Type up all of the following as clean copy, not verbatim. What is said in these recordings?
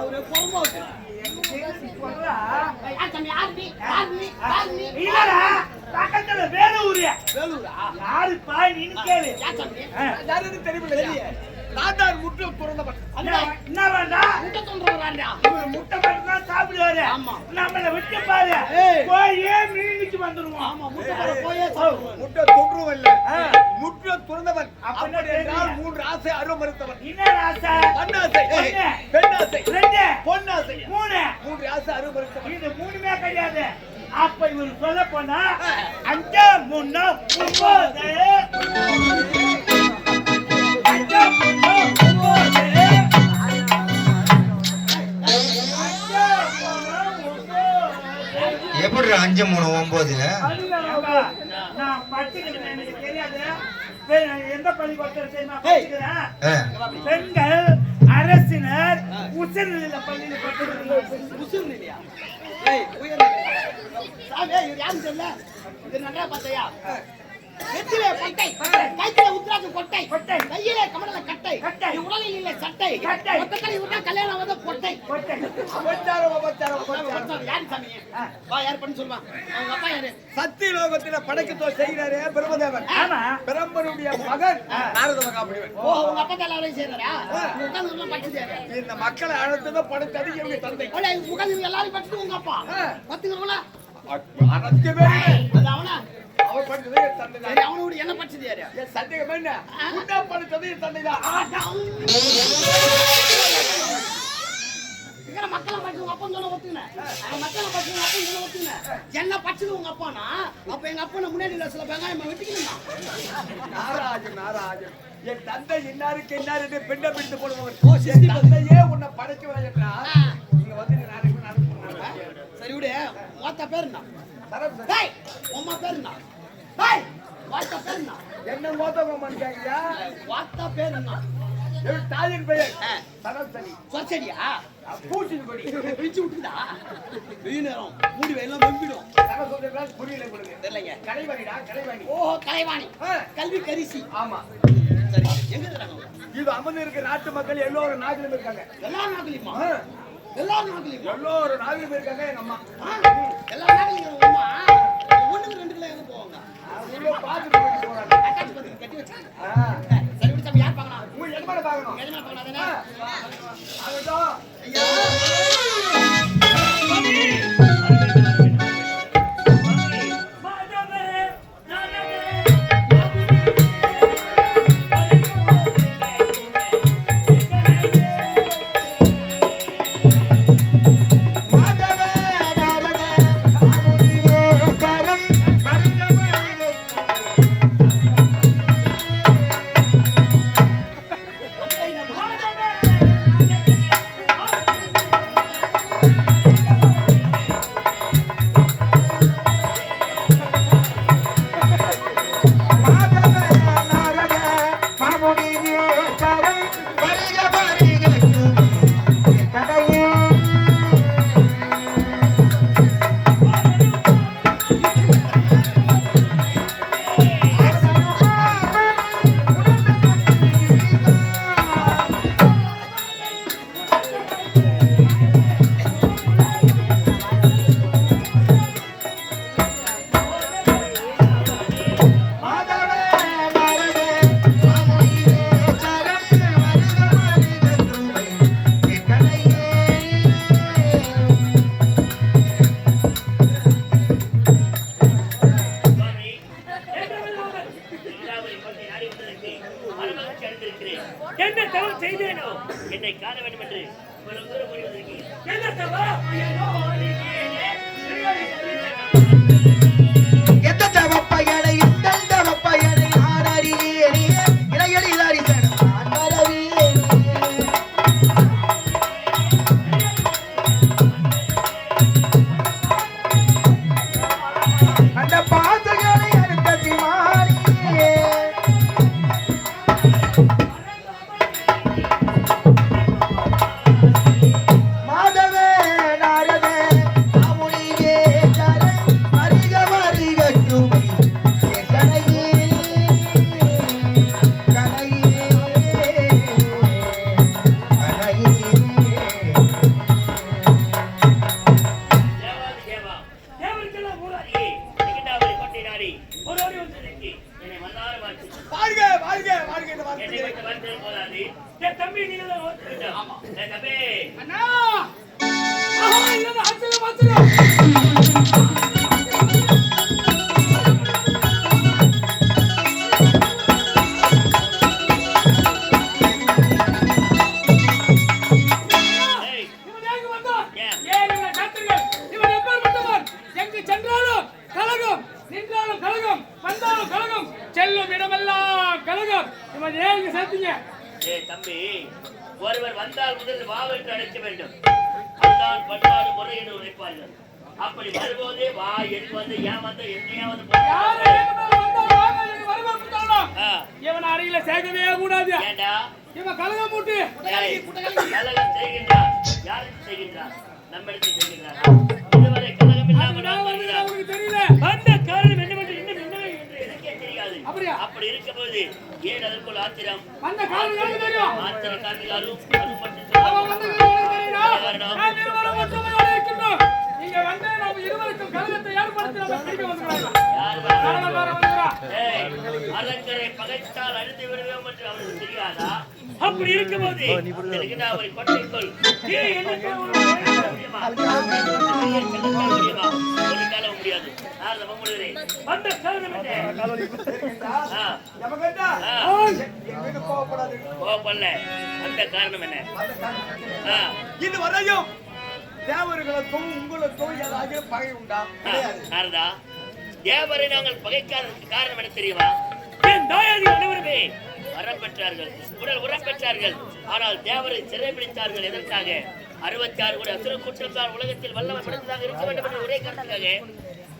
ஒரு பொறுமோக்கு பக்கத்துல வேலூர் வேலூரா யாரு பாய் நின்னு கேளு யாருன்னு தெரியுமா நாட்டார் முட்டை துறந்தவன் என்ன வேண்டாம் முட்டை துறந்தவராண்டா இவர் முட்டை மட்டும் தான் சாப்பிடுவாரு ஆமா நம்மள விட்டு பாரு போயே மீனிக்கு வந்துருவோம் ஆமா முட்டை போற போயே சாப்பிடுவோம் முட்டை துறந்தவன் இல்ல முட்டை துறந்தவன் அப்படி என்றால் 3 ஆசை அருமறுத்தவன் என்ன ஆசை பொன்னாசை பெண்ணாசை 2 பொன்னாசை 3 ஆசை அருமறுத்தவன் இது 3மே கிடையாது அப்ப இவர் சொல்ல போனா 5 3 எப்படி 5 3 9 நான் படிச்சுக்கிறேன் எனக்கு தெரியாது எந்த பள்ளிக்கூடத்தில் தெரியுமா படிச்சுக்கிறேன் பெண்கள் அரசினர் உச்சநிலை பள்ளியில் படிச்சுக்கிறேன் உசுர்நிலையா ஏய் உயர் சாமி இவர் யாரும் தெரியல இது நல்லா பார்த்தையா நெத்திலே பட்டை கையில உத்ராஜ கொட்டை கையிலே கமல கட்டை உடலில் இல்லை சட்டை மொத்தத்தில் இவர்தா கல்யாணம் வந்து கொட்டை யாரு சாமி வா யார் பண்ணி சொல்லுவான் அவங்க அப்பா யாரு சத்திய லோகத்தில படைக்கத்தோ செய்கிறாரே பிரம்மதேவன் பிரம்மனுடைய மகன் நாரத மகாமுனிவன் ஓ உங்க அப்பா தான் எல்லாரும் செய்யறாரா உட்கார்ந்து படிச்சாரு இந்த மக்களை அழைத்ததோ படைத்தது இவங்க தந்தை உட்கார்ந்து எல்லாரும் படிச்சு உங்க அப்பா பத்துக்கிறவங்களா அனைத்துமே அது அவனா அவர் படித்தது தந்தை அவனோட என்ன படிச்சது யாரு சந்தேகம் என்ன உண்டா படித்தது தந்தைதான் மக்களை படிச்சு உங்க அப்பா சொல்ல ஒத்துக்கினேன் மக்களை படிச்சு உங்க அப்பா சொல்ல ஒத்துக்கினேன் என்ன படிச்சது உங்க அப்பானா அப்ப எங்க அப்பா முன்னாடி சில வெங்காயம் வெட்டிக்கணும் நாராஜன் என் தந்தை இன்னாருக்கு இன்னாரு பெண்ணை பிடித்து போடுபவர் என் தந்தையே உன்னை படைக்கவில்லை என்றா நீங்க வந்து நாளைக்கு நடந்து சரி விடு மொத்த பேர் என்ன உமா பேர் என்ன வாத்தா பேர் என்ன என்ன மோத்தம் கேட்கியா வாத்தா பேர் என்ன தாயின் பெயர் சரஸ்வதி சொச்சடியா பூச்சின் கொடி பிரிச்சு விட்டுதா வெயில் நேரம் மூடி வெயிலாம் வெம்பிடும் சரஸ்வதி புரியல கொடுங்க தெரியலங்க கலைவாணிடா கலைவாணி ஓ கலைவாணி கல்வி கரிசி ஆமா சரி எங்க இருக்காங்க இது அமர்ந்து இருக்க நாட்டு மக்கள் எல்லோரும் நாட்டிலும் இருக்காங்க எல்லா நாட்டிலுமா எல்லோரும் நாட்டிலும் இருக்காங்க எங்க அம்மா எல்லா நாட்டிலும் அம்மா ஒண்ணுக்கு 2 கிலோ எங்க போவாங்க உள்ள பாத்துட்டு போறாங்க அட்டாச் பண்ணி கட்டி வச்சிருக்காங்க சரி விடு சாமி யார் பார்க்கணும் உங்க எஜமான பார்க்கணும் எஜமான பார்க்கணும் தானே ஆகட்டோ ஐயா என்ன தவறு செய்தேனோ என்னை காண வேண்டும் என்று இவ்வளவு தூரம் ஓடி வந்திருக்கீங்க. என்ன தவறு? எந்த தவப்பையனை இந்த தவப்பையனை ஆராரியே இளையடி தாரிசனம் ஆராரியே அந்த பாசங்களை அடுத்த திமாரியே மாதவே நாரதே ஏய், இவன் எங்க வந்தான்? ஏன்? ஏன் இவனை காத்துங்கள்? இவன் எப்பேற்பட்டவன்? எங்கு சென்றாலும் கலகம், நின்றாலும் கலகம், வந்தாலும் கலகம், செல்லும் இடமெல்லாம் கலகம். இவன் ஏன் இங்க சேர்த்தீங்க? ஏய் தம்பி, ஒருவர் வந்தால் முதல் வாவென்று அழைக்க வேண்டும். அந்தான் பண்பாடு முறை என்று உரைப்பார்கள். அப்படி வரும்போதே வா எது வந்து ஏன் வந்து எங்கேயாவது யாரு எங்க மேல வந்தாலும் வாங்க, எங்க வரவேற்கிறாலும் இவன் அருகில சேர்க்கவே கூடாது. ஏண்டா இவன் கலகம் மூட்டி ஏய், கலகம் செய்கின்றார். யாருக்கு செய்கின்றார்? நம்மிடத்தில் செய்கின்றார். இதுவரை கலகம் இல்லாமல் நான் நான் வந்து வருகிறார். அவனுக்கு தெரியல. வந்த காரணம் என்னவென்று இன்னும் என்ன என்று எனக்கே தெரியாது. அப்படியா? அப்படி இருக்கும்போது ஏன் அதற்குள் ஆத்திரம்? வந்த காரணம் எனக்கு தெரியும். ஆத்திர காரணம் அவன் வந்த காரணம் தெரியும். நான் இருவரும் ஒற்றுமையோடு இருக்கின்றோம். நீங்க வந்து நம்ம இருவருக்கும் கலகத்தை ஏற்படுத்தி நம்ம பிரிக்க வந்துடுறாங்க. கலகம் வேற வந்துடுறா. அரங்கரை பகைத்தால் அழித்து விடுவோம் என்று அவருக்கு தெரியாதா? அப்படி இருக்கும்போது எனக்கு அவரை கொட்டைக்குள் ஏன் என்ன முடியுமா? ஒரு காலம் முடியாது. நான் நம்ப முடிகிறேன். வந்த காரணம் என்ன? ஆ, எமகண்டா, ஆ, என் மீது கோவப்படாது. கோபப்படல. அந்த காரணம் என்ன? ஆ, இதுவரையும் தேவர்களுக்கும் உங்களுக்கும் ஏதாவது பகை உண்டா? கிடையாது. நாரதா, தேவரை நாங்கள் பகைக்காததற்கு காரணம் என்ன தெரியுமா? என் தாயாதி அனைவருமே வரம் பெற்றார்கள், உடல் உரம் பெற்றார்கள். ஆனால் தேவரை சிறைபிடித்தார்கள். எதற்காக? 66 கோடி அசுர கூட்டத்தால் உலகத்தில் வல்லமை படைத்ததாக இருக்க வேண்டும் என்ற ஒரே காரணத்துக்காக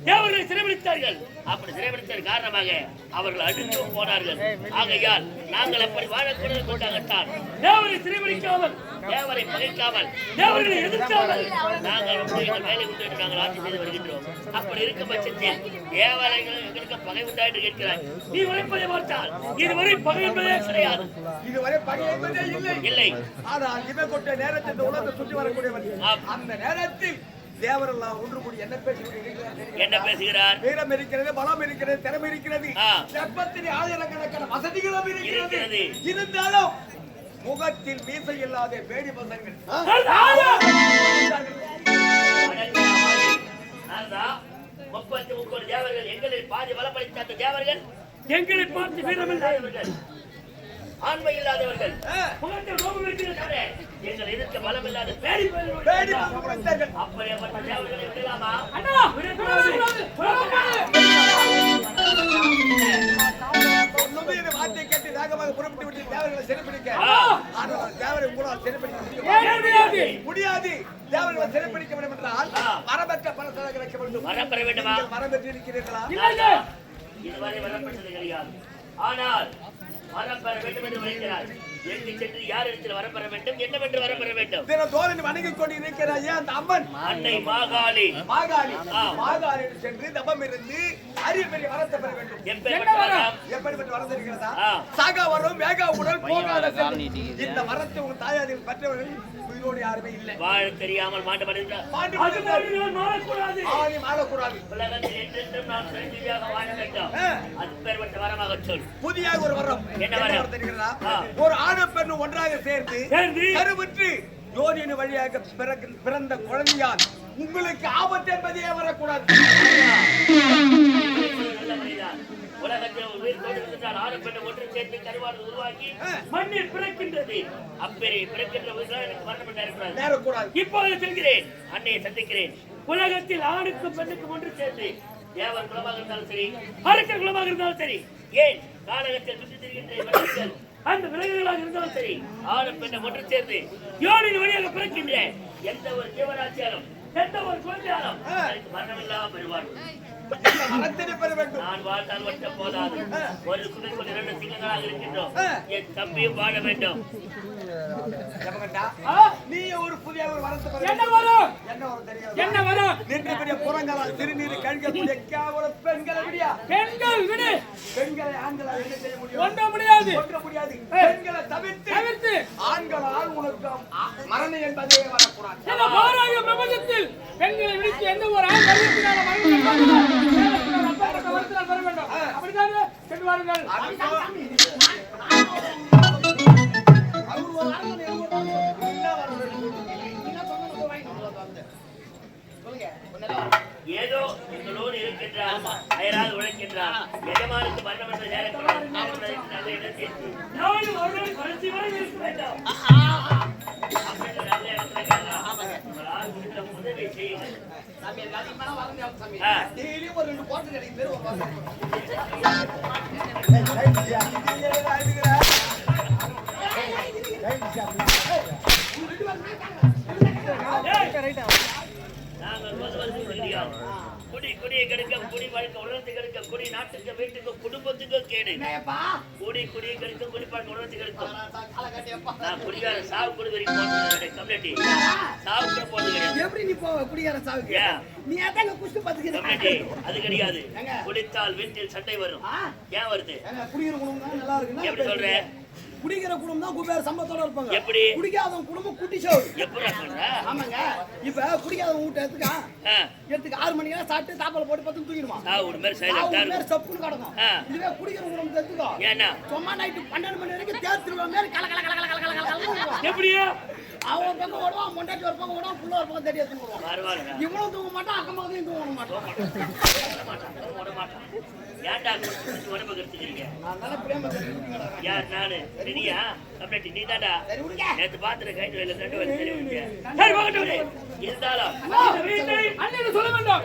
தேவர்களை சிறைபிடித்தார்கள். அப்படி சிறைபிடித்ததன் காரணமாக அவர்கள் அடித்து போனார்கள். ஆகையால் நாங்கள் அப்படி வாழக்கூடாது கொண்டாகத்தான் தேவரை சிறைபிடிக்காமல், தேவரை பகைக்காமல், தேவர்களை எதிர்க்காமல் நாங்கள் எங்கள் வேலை உண்டு என்று நாங்கள் ஆட்சி செய்து வருகின்றோம். அப்படி இருக்கும் பட்சத்தில் தேவரைகள் எங்களுக்கு பகை உண்டா என்று கேட்கிறாய். நீ உரைப்பதை பார்த்தால் இதுவரை பகை என்பதே கிடையாது. இதுவரை பகை என்பதே இல்லை. இல்லை. ஆனால் இவன் கொண்ட நேரத்தில் இந்த உலகத்தை சுற்றி வரக்கூடியவன். ஆம். அந்த நேரத்தில் தேவரெல்லாம் ஒன்று கூடி என்ன என்ன பேசுகிறார்? வீரம் இருக்கிறது, பலம் இருக்கிறது, திறமை இருக்கிறது, ஆ. தெப்பத்திலே ஆயிரக்கணக்கான வசதிகளும் இருக்கிறது. இருக்கிறது. இருந்தாலும் முகத்தில் மீசை இல்லாத பேடி பசங்கள் நாரதா, 33 தேவர்கள் எங்களில் பாதி பலப்படுத்த அந்த தேவர்கள் எங்களை பார்த்து வீரமில்லாதவர்கள், ஆண்மை இல்லாதவர்கள், முகத்தில் ரோகம் இருக்கிறது தவிர எங்கள் எதிர்க்க பலம் இல்லாத பேடி பேடி பசங்கள் அப்படியேப்பட்ட தேவர்களை விடலாமா? அண்ணா, விடக்கூடாது. ஒண்ணுமே இந்த வார்த்தையை கேட்டு வேகமாக புறப்பட்டு விட்டு தேவர்களை சிறைப்பிடிக்க. ஆனால் தேவரை உங்களால் சிறைப்பிடிக்க ஏன் முடியாது? முடியாது. தேவர்களை சிறைப்பிடிக்க வேண்டும் என்றால் வரப்பெற்ற பணத்தை கிடைக்க வேண்டும். வரம் பெற வேண்டுமா? நீங்கள் வரம் பெற்றிருக்கிறீர்களா? இல்லைங்க. இதுவரை வரப்பட்டது கிடையாது. ஆனால் வரம் பெற வேண்டும் என்று உரைக்கிறார். எங்கு சென்று யார் இடத்தில் வரம் பெற வேண்டும், என்னவென்று வரம் பெற வேண்டும்? தினந்தோறும் வணங்கிக் கொண்டு இருக்கிறாயே அந்த அம்மன் அன்னை மாகாளி. மாகாளி. ஆ. மாகாளியில் சென்று தபம் இருந்து அரிய பெரிய வரத்தை பெற வேண்டும். எப்பேற்பட்ட வரம்? எப்படிப்பட்ட வரம் இருக்கிறதா? ஆ. சாகா வரும், வேகா உடல், போகாத செல்வம். இந்த வரத்தை உன் தாயாரில் பெற்றவர்கள் உயிரோடு யாருமே இல்லை. வாழ தெரியாமல் மாண்டமடைந்தார். மாண்டு அது மாதிரி நான் வாழக்கூடாது. ஆணி மாறக்கூடாது. உலகத்தில் என்றென்றும் நான் சிரஞ்சீவியாக வாழ வேண்டும். ஆ. அது பேர்பட்ட வரமாக சொல். புதிய ஒரு வரம். என்ன வரம்? தெரிகிறதா? ஆ. ஒரு ஆணும் பெண்ணும் ஒன்றாக சேர்ந்து சேர்ந்து கருவுற்று யோனியின் வழியாக பிறந்த குழந்தையால் உங்களுக்கு ஆபத்து என்பதே வரக்கூடாது. நல்ல மனிதன். உலகத்தில் ஒரு உயிர் தோன்றுகின்றால் ஆணும் பெண்ணும் ஒன்று சேர்ந்து கருவாடு உருவாக்கி மண்ணில் பிறக்கின்றது. அப்பேரை பிறக்கின்ற உயிர்கள் எனக்கு மரணம் என்றார். நேரக்கூடாது. இப்போது செல்கிறேன், அன்னையை சந்திக்கிறேன். உலகத்தில் ஆணுக்கும் பெண்ணுக்கும் ஒன்று சேர்ந்து தேவர் குலமாக இருந்தாலும் சரி, அரக்கர் குலமாக இருந்தாலும் சரி, ஏன் காலகத்தில் சுற்றி திரிகின்ற விலங்குகள், அந்த விலங்குகளாக இருந்தாலும் சரி, ஆணும் பெண்ணும் ஒன்று சேர்ந்து யோனின் வழியாக பிறக்கின்ற எந்த ஒரு ஜீவராசியாலும் எந்த ஒரு குழந்தையாலும் எனக்கு மரணம் இல்லாமல் பெறுவார்கள். வரத்தினை பெற வேண்டும். நான் வாழ்ந்தால் மட்டும் போதாது. ஒரு குடும்பத்தில் 2 சிங்கங்களாக இருக்கின்றோம். என் தம்பியும் வாழ வேண்டும். ஜெபகண்டா, நீ ஒரு புதிய ஒரு வரத்தை பெற என்ன வேண்டும். வரும்? என்ன வரும் தெரியாது. என்ன வரும்? நின்று பெரிய புறங்களால் திருநீர் கழுகக்கூடிய கேவல பெண்களை விடியா? பெண்கள் விடு. பெண்களை ஆண்களால் என்ன செய்ய முடியும்? ஒன்ற முடியாது. ஒன்ற முடியாது. பெண்களை தவிர்த்து தவிர்த்து ஆண்களால் உனக்கு மரணம் என்பதே வரக்கூடாது. இந்த பாராய பிரபஞ்சத்தில் பெண்களை விடுத்து எந்த ஒரு ஆண் வருவதற்கான மரணம் வர வேண்டும். அப்படித்தானே செல்வார்கள். ஏன் உழைக்கின்றான் அயராது உழைக்கின்றான் எஜமானுக்கு மரணம் என்ற நேரக்கூடாது நல்ல இடத்தில் நானும் அவர்கள் கடைசி வரை இருக்க வேண்டாம் அப்படின்ற நல்ல இடத்துல கேட்கலாம் உங்களால் முடிந்த உதவி செய்யுங்கள் சாமி எனக்கு அதிகமான வரணும் ஆகும் சாமி ஆ. டெய்லியும் ஒரு 2 கோட்டை கிடைக்கும் பேர் வருவாங்க நாங்கள் முதல்வர் சொல்லியோம் குடியை கெடுக்க குடி வாழ்க்கை உலகத்தை கெடுக்க குடி நாட்டுக்கு வீட்டுக்கு குடும்பத்துக்கு கேடு என்னப்பா குடியை கெடுக்க குடி பழக்க உலகத்தை கெடுக்கும் கால கட்டியப்பா நான் குடிகார சாவு குடி வரைக்கும் போட்டு கம்யூனிட்டி சாவு கூட போட்டு கிடையாது எப்படி நீ போ குடியார சாவுக்கு ஏன்? நீ அதாங்க குஷ்டு கம்யூனிட்டி பாத்துக்கிறேன் அது கிடையாது ஏங்க? குடித்தால் வீட்டில் சண்டை வரும் ஏன் வருது குடிக்கிற குடும்பம் தான் நல்லா இருக்குன்னா எப்படி சொல்ற குடிக்கிற குடும்பம் தான் குபேர சம்பத்தோட இருப்பாங்க எப்படி? குடிக்காதவன் குடும்பம் குட்டி சோறு எப்படி சொல்ற ஆமாங்க இப்ப குடிக்காதவன் வீட்டை ஆ, எடுத்துக்க 6 மணிக்கெல்லாம் சாப்பிட்டு தாப்பால போட்டு பத்து தூக்கிடுவான் சாவு ஒரு மாதிரி சைலண்டா இருக்கும் சப்புன்னு கிடக்கும் ஆ. இதுவே குடிக்கிற குடும்பம் எடுத்துக்கோ ஏன்னா சும்மா நைட்டு 12 மணி வரைக்கும் தேர்த்துருவா மாதிரி கல கல கல கல கல கல கல எப்படியா அவன் ஒரு பக்கம் ஓடுவான் மொண்டாட்டி ஒரு பக்கம் ஓடுவான் புள்ள ஒரு பக்கம் தேடி எடுத்து போடுவான் பரவாயில்ல இவனும் தூங்க மாட்டான் அக்கம் பக்கத்தையும் தூங்க மாட்டான் ஓட மாட்டான் ஏன்டா குடிச்சு உடம்பு கெடுத்துக்கிறீங்க நான் தானே பிரேம தெரிஞ்சுக்கிட்டேன். யார் நானு ரெடியா கம்யூனிட்டி நீ தாண்டா சரி விடுங்க நேத்து பாத்துற கைட்டு வேலை ரெண்டு வேலை சரி போகட்டும் விடு. இருந்தாலும் அண்ணன் சொல்ல வேண்டாம்